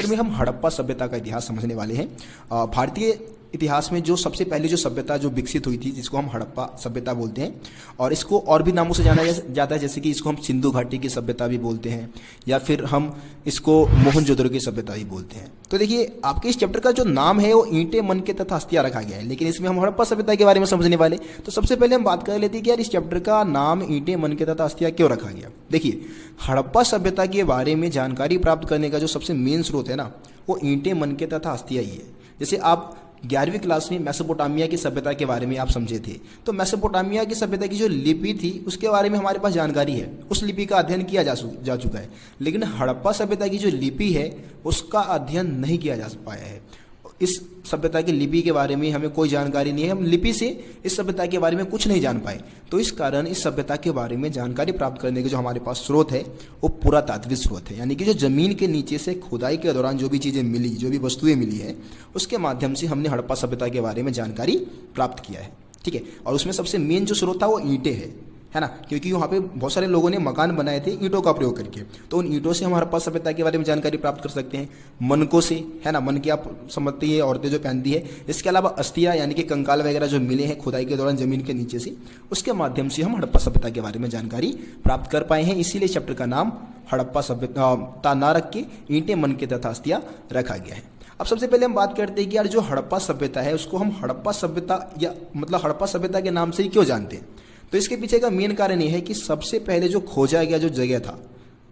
Chapter में हम हड़प्पा सभ्यता का इतिहास समझने वाले हैं। भारतीय इतिहास में जो सबसे पहले जो सभ्यता जो विकसित हुई थी जिसको हम हड़प्पा सभ्यता बोलते हैं, और इसको और भी नामों से जाना जाता है, जैसे कि इसको हम सिंधु घाटी की सभ्यता भी बोलते हैं, या फिर हम इसको मोहनजोदड़ो की सभ्यता भी बोलते हैं। तो देखिए, आपके इस चैप्टर का जो नाम है वो ईंटें, मनके तथा अस्थियां रखा गया है, लेकिन इसमें हम हड़प्पा सभ्यता के बारे में समझने वाले। तो सबसे पहले हम बात कर लेते हैं कि यार इस चैप्टर का नाम ईंटें, मनके तथा अस्थियां क्यों रखा गया। देखिए, हड़प्पा सभ्यता के बारे में जानकारी प्राप्त करने का जो सबसे मेन स्रोत है ना, वो ईंटें, मनके तथा अस्थियां ही है। जैसे आप 11वीं क्लास में मेसोपोटामिया की सभ्यता के बारे में आप समझे थे, तो मेसोपोटामिया की सभ्यता की जो लिपि थी उसके बारे में हमारे पास जानकारी है, उस लिपि का अध्ययन किया जा चुका है। लेकिन हड़प्पा सभ्यता की जो लिपि है उसका अध्ययन नहीं किया जा पाया है। इस सभ्यता की लिपि के बारे में हमें कोई जानकारी नहीं है, हम लिपि से इस सभ्यता के बारे में कुछ नहीं जान पाए। तो इस कारण इस सभ्यता के बारे में जानकारी प्राप्त करने के जो हमारे पास स्रोत है वो पुरातात्विक स्रोत है, यानी कि जो जमीन के नीचे से खुदाई के दौरान जो भी चीज़ें मिली, जो भी वस्तुएं मिली है, उसके माध्यम से हमने हड़प्पा सभ्यता के बारे में जानकारी प्राप्त किया है। ठीक है, और उसमें सबसे मेन जो स्रोत था वो ईंटें है ना, क्योंकि वहाँ पे बहुत सारे लोगों ने मकान बनाए थे ईंटों का प्रयोग करके, तो उन ईंटों से हम हड़प्पा सभ्यता के बारे में जानकारी प्राप्त कर सकते हैं। मनकों से, है ना, मन की आप समझती है औरतें जो पहनती है। इसके अलावा अस्थियां यानी कि कंकाल वगैरह जो मिले हैं खुदाई के दौरान जमीन के नीचे से, उसके माध्यम से हम हड़प्पा सभ्यता के बारे में जानकारी प्राप्त कर पाए हैं। इसीलिए चैप्टर का नाम हड़प्पा सभ्यता ना रख के ईंटें, मनके तथा अस्थियां रखा गया है। अब सबसे पहले हम बात करते हैं कि यार जो हड़प्पा सभ्यता है उसको हम हड़प्पा सभ्यता या मतलब हड़प्पा सभ्यता के नाम से ही क्यों जानते हैं। तो इसके पीछे का मेन कारण यह है कि सबसे पहले जो खोजा गया जो जगह था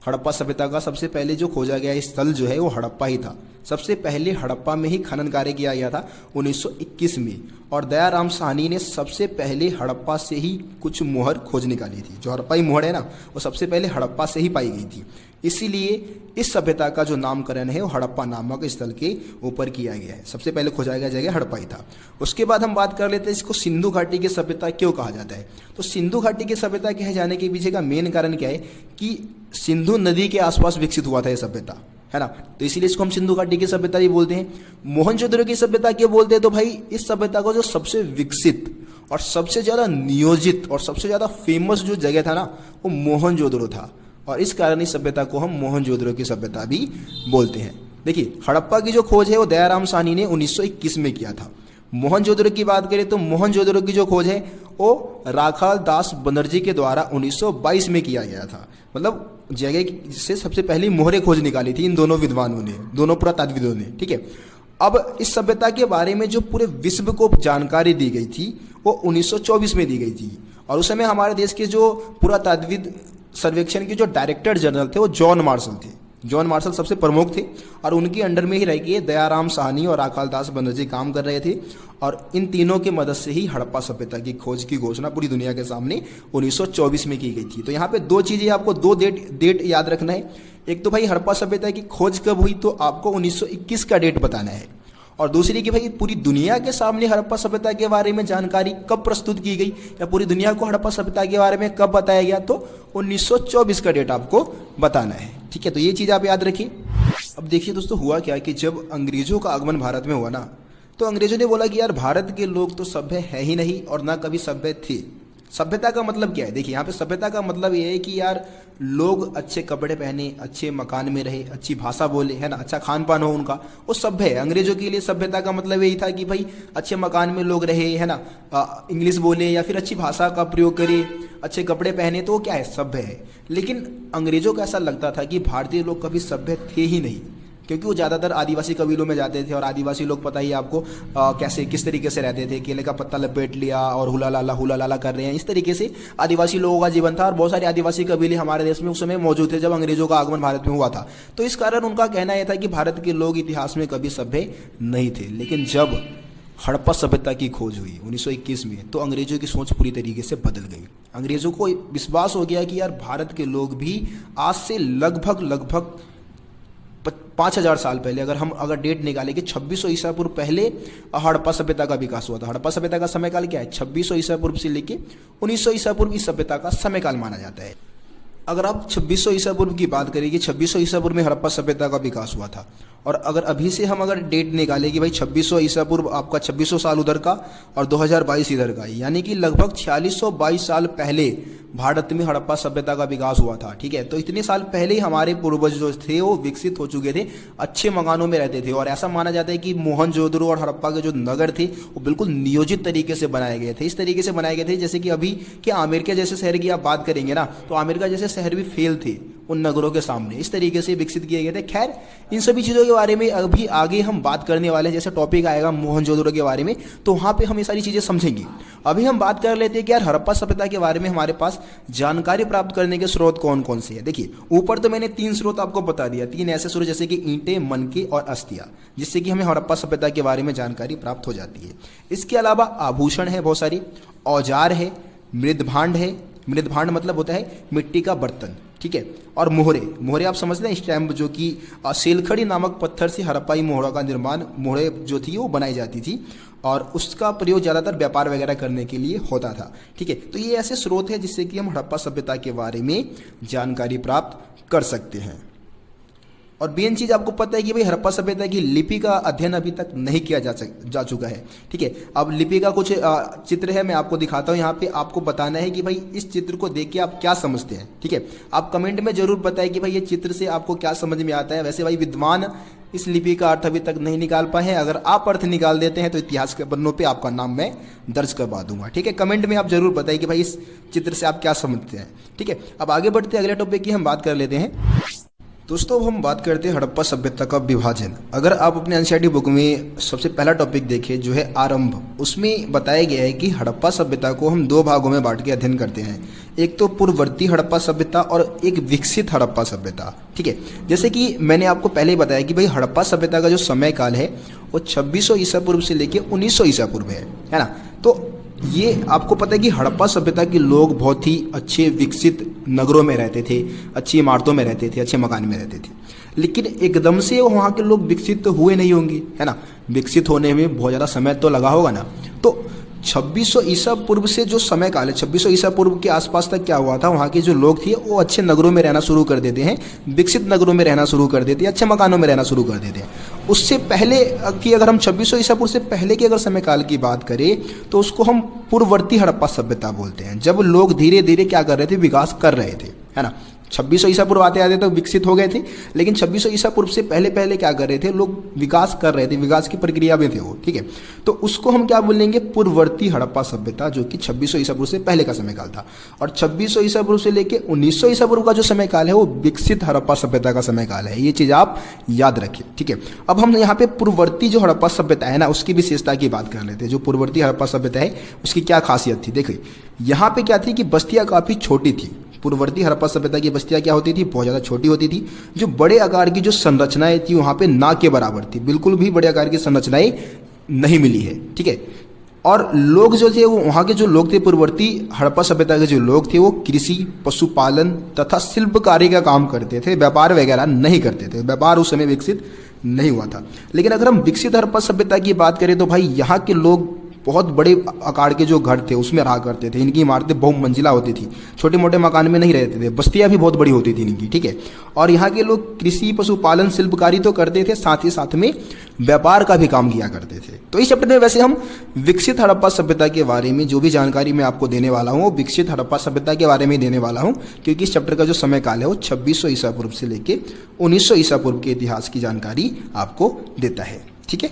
हड़प्पा सभ्यता का, सबसे पहले जो खोजा गया स्थल जो है वो हड़प्पा ही था। सबसे पहले हड़प्पा में ही खनन कार्य किया गया था 1921 में, और दयाराम साहनी ने सबसे पहले हड़प्पा से ही कुछ मोहर खोज निकाली थी। जो हड़प्पाई मोहर है ना, वो सबसे पहले हड़प्पा से ही पाई गई थी। इसीलिए इस सभ्यता का जो नामकरण है वो हड़प्पा नामक स्थल के ऊपर किया गया है। सबसे पहले खोजा गया जगह हड़प्पा ही था। उसके बाद हम बात कर लेते हैं इसको सिंधु घाटी की सभ्यता क्यों कहा जाता है। तो सिंधु घाटी की सभ्यता कहे जाने के पीछे का मेन कारण क्या है कि सिंधु नदी के आसपास विकसित हुआ था यह सभ्यता, है ना, तो इसीलिए इसको हम सिंधु घाटी की सभ्यता ही बोलते हैं। मोहनजोदड़ो की सभ्यता क्यों बोलते हैं, तो भाई इस सभ्यता को जो सबसे विकसित और सबसे ज्यादा नियोजित और सबसे ज्यादा फेमस जो जगह था ना, वो मोहनजोदड़ो था, और इस कारण इस सभ्यता को हम मोहनजोदड़ो की सभ्यता भी बोलते हैं। देखिए, हड़प्पा की जो खोज है वो दयाराम साहनी ने 1921 में किया था। मोहनजोदड़ो की बात करें तो मोहनजोदड़ो की जो खोज है वो राखाल दास बनर्जी के द्वारा 1922 में किया गया था। मतलब जगह से सबसे पहली मोहरे खोज निकाली थी इन दोनों विद्वानों ने, दोनों पुरातात्विदों ने। ठीक है, अब इस सभ्यता के बारे में जो पूरे विश्व को जानकारी दी गई थी वो 1924 में दी गई थी, और उस समय हमारे देश के जो पुरातात्विद सर्वेक्षण के जो डायरेक्टर जनरल थे वो जॉन मार्शल थे। जॉन मार्शल सबसे प्रमुख थे, और उनके अंडर में ही रह के दयाराम साहनी और राखाल दास बनर्जी काम कर रहे थे, और इन तीनों के मदद से ही हड़प्पा सभ्यता की खोज की घोषणा पूरी दुनिया के सामने 1924 में की गई थी। तो यहाँ पे दो चीजें आपको, दो डेट याद रखना है। एक तो भाई हड़प्पा सभ्यता की खोज कब हुई, तो आपको 1921 का डेट बताना है, और दूसरी कि भाई पूरी दुनिया के सामने हड़प्पा सभ्यता के बारे में जानकारी कब प्रस्तुत की गई या पूरी दुनिया को हड़प्पा सभ्यता के बारे में कब बताया गया, तो 1924 का डेट आपको बताना है। ठीक है, तो ये चीज आप याद रखिए। अब देखिए दोस्तों, हुआ क्या कि जब अंग्रेजों का आगमन भारत में हुआ ना, तो अंग्रेजों ने बोला कि यार भारत के लोग तो सभ्य है ही नहीं और ना कभी सभ्य थे। सभ्यता का मतलब क्या है, देखिए यहाँ पे सभ्यता का मतलब ये है कि यार लोग अच्छे कपड़े पहने, अच्छे मकान में रहे, अच्छी भाषा बोले, है ना, अच्छा खान पान हो उनका, वो सभ्य है। अंग्रेजों के लिए सभ्यता का मतलब यही था कि भाई अच्छे मकान में लोग रहे, है ना, इंग्लिश बोले या फिर अच्छी भाषा का प्रयोग करे, अच्छे कपड़े पहने, तो वो क्या है, सभ्य है। लेकिन अंग्रेजों को ऐसा लगता था कि भारतीय लोग कभी सभ्य थे ही नहीं, क्योंकि वो ज़्यादातर आदिवासी कबीलों में जाते थे, और आदिवासी लोग पता ही आपको कैसे किस तरीके से रहते थे, केले का पत्ता लपेट लिया और हुला लाला कर रहे हैं, इस तरीके से आदिवासी लोगों का जीवन था। और बहुत सारे आदिवासी कबीले हमारे देश में उस समय मौजूद थे जब अंग्रेजों का आगमन भारत में हुआ था। तो इस कारण उनका कहना यह था कि भारत के लोग इतिहास में कभी सभ्य नहीं थे। लेकिन जब हड़प्पा सभ्यता की खोज हुई 1921 में, तो अंग्रेजों की सोच पूरी तरीके से बदल गई। अंग्रेजों को विश्वास हो गया कि यार भारत के लोग भी आज से लगभग 5000 साल पहले, अगर डेट निकाले कि 2600 ईसा पूर्व पहले हड़प्पा सभ्यता का विकास हुआ था। हड़प्पा सभ्यता का समय काल क्या है, 2600 ईसा पूर्व से लेके 1900 ईसा पूर्व इस सभ्यता का समय काल माना जाता है। अगर आप 2600 ईसा पूर्व की बात करें कि 2600 ईसा पूर्व में हड़प्पा सभ्यता का विकास हुआ था, और अगर अभी से हम अगर डेट निकालें कि भाई 2600 ईसा पूर्व आपका 2600 साल उधर का और 2022 इधर का, यानी कि लगभग 4622 साल पहले भारत में हड़प्पा सभ्यता का विकास हुआ था। ठीक है, तो इतने साल पहले ही हमारे पूर्वज जो थे वो विकसित हो चुके थे, अच्छे मकानों में रहते थे, और ऐसा माना जाता है कि मोहनजोदड़ो और हड़प्पा के जो नगर थे वो बिल्कुल नियोजित तरीके से बनाए गए थे। इस तरीके से बनाए गए थे जैसे कि अभी कि अमेरिका जैसे शहर की आप बात करेंगे ना, तो अमेरिका जैसे शहर भी फेल थे उन नगरों के सामने, इस तरीके से विकसित किए गए थे। खैर, इन सभी चीज़ों के बारे में अभी आगे हम बात करने वाले हैं, जैसे टॉपिक आएगा मोहनजोदड़ो के बारे में, तो वहाँ पे हम ये सारी चीज़ें समझेंगे। अभी हम बात कर लेते हैं कि यार हड़प्पा सभ्यता के बारे में हमारे पास जानकारी प्राप्त करने के स्रोत कौन कौन से हैं। देखिए, ऊपर तो मैंने 3 स्रोत आपको बता दिया, 3 ऐसे स्रोत जैसे कि ईंटें, मनके और अस्थियां, जिससे कि हमें हड़प्पा सभ्यता के बारे में जानकारी प्राप्त हो जाती है। इसके अलावा आभूषण है बहुत सारी, औजार है, मृदभांड है, मृदभांड मतलब होता है मिट्टी का बर्तन, ठीक है, और मोहरे। मोहरे आप समझते हैं, स्टैम्प, जो कि सेलखड़ी नामक पत्थर से हड़प्पाई मोहरा का निर्माण, मोहरे जो थी वो बनाई जाती थी, और उसका प्रयोग ज़्यादातर व्यापार वगैरह करने के लिए होता था। ठीक है, तो ये ऐसे स्रोत है जिससे कि हम हड़प्पा सभ्यता के बारे में जानकारी प्राप्त कर सकते हैं। और मेन चीज़ आपको पता है कि भाई हड़प्पा सभ्यता की लिपि का अध्ययन अभी तक नहीं किया जा चुका है। ठीक है, अब लिपि का कुछ चित्र है, मैं आपको दिखाता हूँ यहाँ पे। आपको बताना है कि भाई इस चित्र को देख के आप क्या समझते हैं। ठीक है, आप कमेंट में जरूर बताएं कि भाई ये चित्र से आपको क्या समझ में आता है। वैसे भाई विद्वान इस लिपि का अर्थ अभी तक नहीं निकाल पाए हैं, अगर आप अर्थ निकाल देते हैं तो इतिहास के पन्नों पे आपका नाम मैं दर्ज करवा दूंगा। ठीक है, कमेंट में आप जरूर बताइए कि भाई इस चित्र से आप क्या समझते हैं। ठीक है, अब आगे बढ़ते हैं, अगले टॉपिक की हम बात कर लेते हैं। दोस्तों, अब हम बात करते हैं हड़प्पा सभ्यता का विभाजन। अगर आप अपने एनसीईआरटी बुक में सबसे पहला टॉपिक देखें जो है आरंभ, उसमें बताया गया है कि हड़प्पा सभ्यता को हम 2 भागों में बांट के अध्ययन करते हैं, एक तो पूर्ववर्ती हड़प्पा सभ्यता और एक विकसित हड़प्पा सभ्यता। ठीक है, जैसे कि मैंने आपको पहले ही बताया कि भाई हड़प्पा सभ्यता का जो समय काल है वो 2600 ईसा पूर्व से लेकर 1900 ईसा पूर्व है ना। तो ये आपको पता है कि हड़प्पा सभ्यता के लोग बहुत ही अच्छे विकसित नगरों में रहते थे, अच्छी इमारतों में रहते थे, अच्छे मकान में रहते थे, लेकिन एकदम से वहाँ के लोग विकसित तो हुए नहीं होंगे, है ना। विकसित होने में बहुत ज़्यादा समय तो लगा होगा ना। तो 2600 ईसा पूर्व से जो समय काल है, 2600 ईसा पूर्व के आसपास तक क्या हुआ था, वहाँ के जो लोग थे वो अच्छे नगरों में रहना शुरू कर देते हैं, विकसित नगरों में रहना शुरू कर देते हैं, अच्छे मकानों में रहना शुरू कर देते हैं। उससे पहले की अगर हम 2600 ईसा पूर्व से पहले के अगर समय काल की बात करें तो उसको हम पूर्ववर्ती हड़प्पा सभ्यता बोलते हैं, जब लोग धीरे धीरे क्या कर रहे थे, विकास कर रहे थे, है ना। 2600 ईसा पूर्व आते आते तो विकसित हो गए थे, लेकिन 2600 ईसा पूर्व से पहले पहले क्या कर रहे थे, लोग विकास कर रहे थे, विकास की प्रक्रिया में थे वो। ठीक है, तो उसको हम क्या बोलेंगे, पूर्ववर्ती हड़प्पा सभ्यता, जो कि 2600 ईसा पूर्व से पहले का समय काल था। और 2600 ईसा पूर्व से लेकर 1900 ईसा पूर्व का जो समय काल है वो विकसित हड़प्पा सभ्यता का समय काल है। ये चीज़ आप याद रखें। ठीक है, अब हम यहाँ पे पूर्ववर्ती जो हड़प्पा सभ्यता है ना, उसकी विशेषता की बात कर लेते हैं। जो पूर्ववर्ती हड़प्पा सभ्यता है उसकी क्या खासियत थी, देखिए यहाँ पे क्या थी कि बस्तियाँ काफ़ी छोटी थी। पूर्ववर्ती हड़प्पा सभ्यता की बस्तियाँ क्या होती थी, बहुत ज़्यादा छोटी होती थी। जो बड़े आकार की जो संरचनाएं थी वहाँ पे ना के बराबर थी, बिल्कुल भी बड़े आकार की संरचनाएं नहीं मिली है। ठीक है, और लोग जो थे वो वहाँ के जो लोग थे, पूर्ववर्ती हड़प्पा सभ्यता के जो लोग थे वो कृषि, पशुपालन तथा शिल्पकारी का काम करते थे, व्यापार वगैरह नहीं करते थे। व्यापार उस समय विकसित नहीं हुआ था। लेकिन अगर हम विकसित हड़प्पा सभ्यता की बात करें तो भाई यहाँ के लोग बहुत बड़े आकार के जो घर थे उसमें रहा करते थे। इनकी इमारतें बहुमंजिला होती थी, छोटे मोटे मकान में नहीं रहते थे, बस्तियाँ भी बहुत बड़ी होती थी इनकी। ठीक है, और यहाँ के लोग कृषि, पशुपालन, शिल्पकारी तो करते थे, साथ ही साथ में व्यापार का भी काम किया करते थे। तो इस चैप्टर में वैसे हम विकसित हड़प्पा सभ्यता के बारे में जो भी जानकारी मैं आपको देने वाला हूँ वो विकसित हड़प्पा सभ्यता के बारे में देने वाला हूँ, क्योंकि इस चैप्टर का जो समय काल है वो 2600 ईसा पूर्व से लेकर 1900 ईसा पूर्व के इतिहास की जानकारी आपको देता है। ठीक है,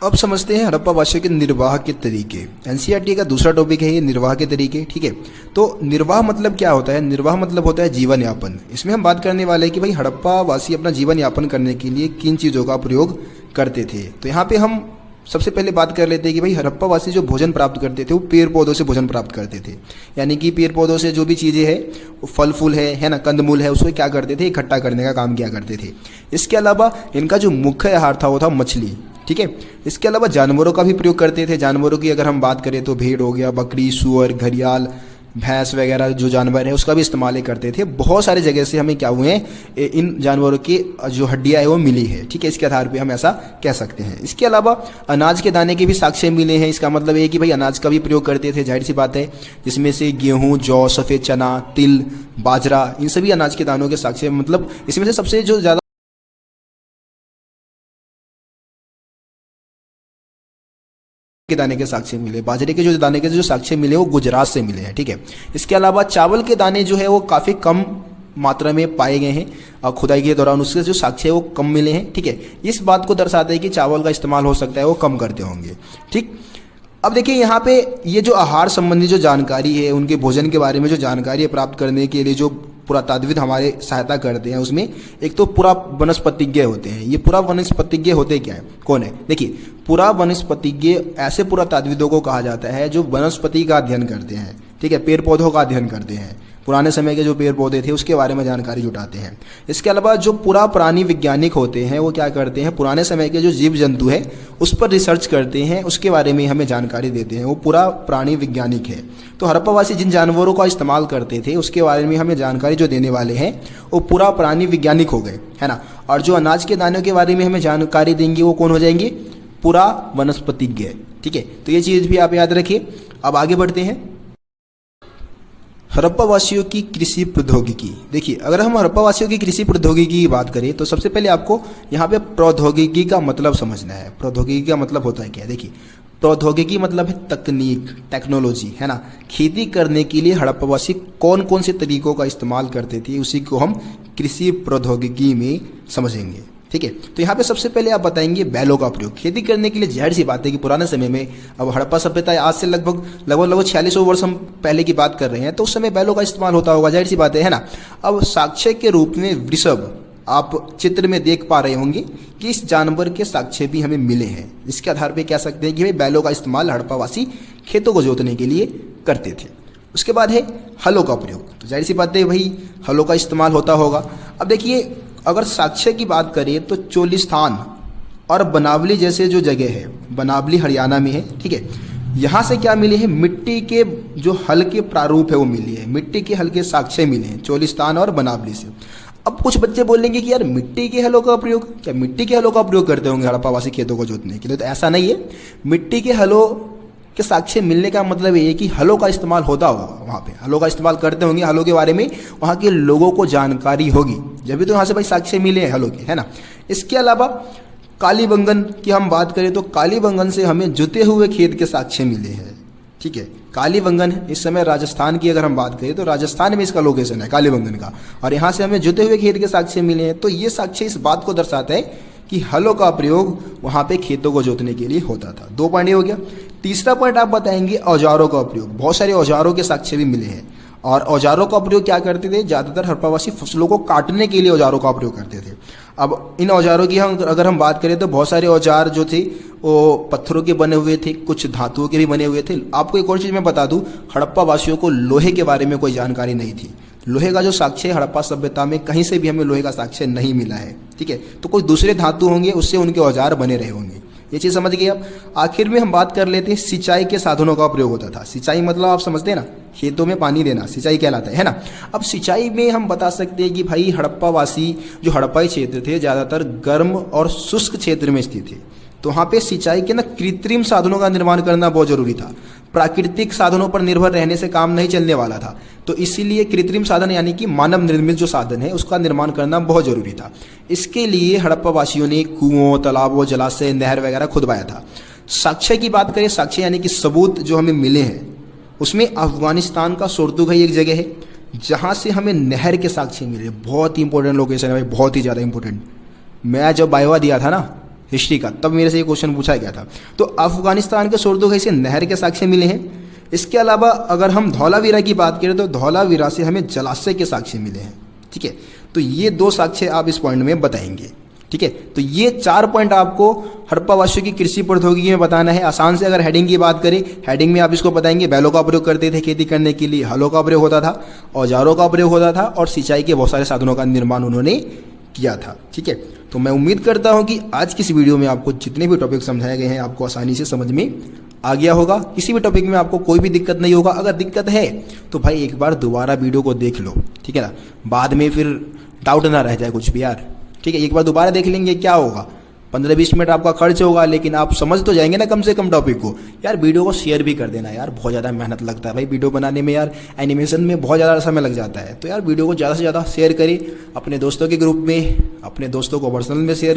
अब समझते हैं हड़प्पा वासियों के निर्वाह के तरीके। एनसीईआरटी का दूसरा टॉपिक है ये निर्वाह के तरीके। ठीक है, तो निर्वाह मतलब क्या होता है, निर्वाह मतलब होता है जीवन यापन। इसमें हम बात करने वाले हैं कि भाई हड़प्पा वासी अपना जीवन यापन करने के लिए किन चीज़ों का प्रयोग करते थे। तो यहाँ पे हम सबसे पहले बात कर लेते हैं कि भाई हड़प्पा वासी जो भोजन प्राप्त करते थे वो पेड़ पौधों से भोजन प्राप्त करते थे। यानी कि पेड़ पौधों से जो भी चीज़ें हैं, फल फूल है ना, कंदमूल है, उसको क्या करते थे, इकट्ठा करने का काम किया करते थे। इसके अलावा इनका जो मुख्य आहार था वो था मछली। ठीक है, इसके अलावा जानवरों का भी प्रयोग करते थे। जानवरों की अगर हम बात करें तो भेड़ हो गया, बकरी, सुअर, घड़ियाल, भैंस वगैरह जो जानवर है उसका भी इस्तेमाल करते थे। बहुत सारे जगह से हमें क्या हुए हैं, इन जानवरों की जो हड्डियां है वो मिली है, ठीक है, इसके आधार पे हम ऐसा कह सकते हैं। इसके अलावा अनाज के दाने के भी साक्ष्य मिले हैं। इसका मतलब ये कि भाई अनाज का भी प्रयोग करते थे, जाहिर सी बात है, जिसमें से गेहूं, जौ, सफ़ेद चना, तिल, बाजरा, इन सभी अनाज के दानों के साक्ष्य, मतलब इसमें से सबसे जो ज़्यादा के दाने के साक्ष्य मिले, बाजरे के जो दाने के जो साक्ष्य मिले वो गुजरात से मिले हैं, ठीक है। इसके अलावा चावल के दाने जो है वो काफ़ी कम मात्रा में पाए गए हैं और खुदाई के दौरान उसके जो साक्ष्य है वो कम मिले हैं, ठीक है। इस बात को दर्शाता है कि चावल का इस्तेमाल हो सकता है वो कम करते होंगे, ठीक। अब देखिए यहाँ पे ये जो आहार संबंधी जो जानकारी है, उनके भोजन के बारे में जो जानकारी प्राप्त करने के लिए जो पुरातात्विद हमारे सहायता करते हैं, उसमें एक तो पुरा वनस्पतिज्ञ होते हैं। ये पुरा वनस्पतिज्ञ होते क्या है, कौन है? देखिए, पुरा वनस्पतिज्ञ ऐसे पुरातात्विदों को कहा जाता है जो वनस्पति का अध्ययन करते हैं, ठीक है, पेड़ पौधों का अध्ययन करते हैं, पुराने समय के जो पेड़ पौधे थे उसके बारे में जानकारी जुटाते हैं। इसके अलावा जो पुरा प्राणी वैज्ञानिक होते हैं वो क्या करते हैं, पुराने समय के जो जीव जंतु है उस पर रिसर्च करते हैं, उसके बारे में हमें जानकारी देते हैं, वो पूरा प्राणी वैज्ञानिक है। तो हड़प्पावासी जिन जानवरों का इस्तेमाल करते थे उसके बारे में हमें जानकारी जो देने वाले हैं वो पूरा प्राणी वैज्ञानिक हो गए, है ना। और जो अनाज के दानों के बारे में हमें जानकारी देंगे वो कौन हो जाएंगे, पूरा वनस्पतिज्ञ, ठीक है। तो ये चीज़ भी आप याद रखिए। अब आगे बढ़ते हैं। हड़प्पावासियों की कृषि प्रौद्योगिकी। देखिए, अगर हम हड़प्पावासियों की कृषि प्रौद्योगिकी की बात करें तो सबसे पहले आपको यहाँ पे प्रौद्योगिकी का मतलब समझना है। प्रौद्योगिकी का मतलब होता है क्या? देखिए, प्रौद्योगिकी मतलब है तकनीक, टेक्नोलॉजी, है ना। खेती करने के लिए हड़प्पावासी कौन कौन से तरीकों का इस्तेमाल करते थे उसी को हम कृषि प्रौद्योगिकी में समझेंगे, ठीक है। तो यहाँ पे सबसे पहले आप बताएंगे बैलों का प्रयोग खेती करने के लिए। जाहिर सी बात है कि पुराने समय में, अब हड़प्पा सभ्यता आज से लगभग 4600 वर्ष हम पहले की बात कर रहे हैं, तो उस समय बैलों का इस्तेमाल होता होगा, जाहिर सी बात है ना। अब साक्ष्य के रूप में वृषभ आप चित्र में देख पा रहे होंगे कि इस जानवर के साक्ष्य भी हमें मिले हैं। इसके आधार पर कह सकते हैं कि भाई बैलों का इस्तेमाल हड़प्पावासी खेतों को जोतने के लिए करते थे। उसके बाद है हलों का प्रयोग। तो जाहिर सी बात है भाई हलों का इस्तेमाल होता होगा। अब देखिए, अगर साक्ष्य की बात करें तो चोलिस्तान और बनावली जैसे जो जगह है, बनावली हरियाणा में है, ठीक है, यहाँ से क्या मिले हैं, मिट्टी के जो हल के प्रारूप है वो मिली है, मिट्टी के हल के साक्ष्य मिले हैं चोलिस्तान और बनावली से। अब कुछ बच्चे बोलेंगे कि यार मिट्टी के हलों का प्रयोग, क्या मिट्टी के हलों का प्रयोग करते होंगे हड़प्पावासी खेतों को जोतने के लिए? तो ऐसा नहीं है। मिट्टी के हलों के साक्ष्य मिलने का मतलब ये है कि हलों का इस्तेमाल होता होगा, वहाँ पे हलों का इस्तेमाल करते होंगे, हलों के बारे में वहाँ के लोगों को जानकारी होगी, जब भी तो यहाँ से भाई साक्ष्य मिले हैं हलों के, है ना। इसके अलावा कालीबंगन की हम बात करें तो कालीबंगन से हमें जुते हुए खेत के साक्ष्य मिले हैं, ठीक है। कालीबंगन इस समय राजस्थान की अगर हम बात करें तो राजस्थान में इसका लोकेशन है कालीबंगन का, और यहाँ से हमें जुते हुए खेत के साक्ष्य मिले हैं। तो ये साक्ष्य इस बात को दर्शाता है कि हलों का प्रयोग वहाँ पे खेतों को जोतने के लिए होता था। 2 पॉइंट हो गया। तीसरा पॉइंट आप बताएंगे औजारों का प्रयोग। बहुत सारे औजारों के साक्ष्य भी मिले हैं, और औजारों का प्रयोग क्या करते थे, ज़्यादातर हड़प्पावासी फसलों को काटने के लिए औजारों का प्रयोग करते थे। अब इन औजारों की अगर हम बात करें तो बहुत सारे औजार जो थे वो पत्थरों के बने हुए थे, कुछ धातुओं के भी बने हुए थे। आपको एक और चीज़ मैं बता दूं, हड़प्पावासियों को लोहे के बारे में कोई जानकारी नहीं थी। लोहे का जो साक्ष्य हड़प्पा सभ्यता में कहीं से भी हमें लोहे का साक्ष्य नहीं मिला है, ठीक है। तो कुछ दूसरे धातु होंगे, उससे उनके औजार बने रहे होंगे। ये चीज़ समझ गए। अब आखिर में हम बात कर लेते हैं सिंचाई के साधनों का प्रयोग होता था। सिंचाई मतलब आप समझते हैं ना, खेतों में पानी देना सिंचाई कहलाता है ना। अब सिंचाई में हम बता सकते हैं कि भाई हड़प्पावासी जो हड़प्पाई क्षेत्र थे ज़्यादातर गर्म और शुष्क क्षेत्र में स्थित थे, तो वहाँ पे सिंचाई के ना कृत्रिम साधनों का निर्माण करना बहुत जरूरी था। प्राकृतिक साधनों पर निर्भर रहने से काम नहीं चलने वाला था, तो इसीलिए कृत्रिम साधन यानी कि मानव निर्मित जो साधन है उसका निर्माण करना बहुत जरूरी था। इसके लिए हड़प्पावासियों ने कुओं, तालाबों, जलाशय, नहर वगैरह खुदवाया था। साक्ष्य की बात करें, साक्ष्य यानी कि सबूत जो हमें मिले हैं, उसमें अफगानिस्तान का सोर्तुगाई एक जगह है जहाँ से हमें नहर के साक्ष्य मिले। बहुत ही इंपॉर्टेंट लोकेशन है भाई, बहुत ही ज़्यादा इंपॉर्टेंट। मैं जब बायोवा दिया था ना हिस्ट्री का, तब मेरे से ये क्वेश्चन पूछा गया था। तो अफगानिस्तान के सोर्तुगाई से नहर के साक्ष्य मिले हैं। इसके अलावा अगर हम धौलावीरा की बात करें तो धौलावीरा से हमें जलाशय के साक्ष्य मिले हैं, ठीक है। तो ये 2 साक्ष्य आप इस पॉइंट में बताएंगे, ठीक है। तो ये 4 पॉइंट आपको हड़प्पावासियों की कृषि प्रौद्योगिकी में बताना है। आसान से अगर हेडिंग की बात करें, हेडिंग में आप इसको बताएंगे बैलों का प्रयोग करते थे खेती करने के लिए, हलों का प्रयोग होता था, औजारों का प्रयोग होता था, और सिंचाई के बहुत सारे साधनों का निर्माण उन्होंने किया था, ठीक है। तो मैं उम्मीद करता हूं कि आज की इस वीडियो में आपको जितने भी टॉपिक समझाए गए हैं आपको आसानी से समझ में आ गया होगा। किसी भी टॉपिक में आपको कोई भी दिक्कत नहीं होगा। अगर दिक्कत है तो भाई एक बार दोबारा वीडियो को देख लो, ठीक है ना, बाद में फिर डाउट ना रह जाए कुछ भी यार, ठीक है। एक बार दोबारा देख लेंगे, क्या होगा, 15-20 मिनट आपका खर्च होगा, लेकिन आप समझ तो जाएंगे ना कम से कम टॉपिक को। यार वीडियो को शेयर भी कर देना यार, बहुत ज़्यादा मेहनत लगता है भाई वीडियो बनाने में यार, एनिमेशन में बहुत ज़्यादा समय लग जाता है। तो यार वीडियो को ज़्यादा से ज़्यादा शेयर करें अपने दोस्तों के ग्रुप में, अपने दोस्तों को पर्सनल में शेयर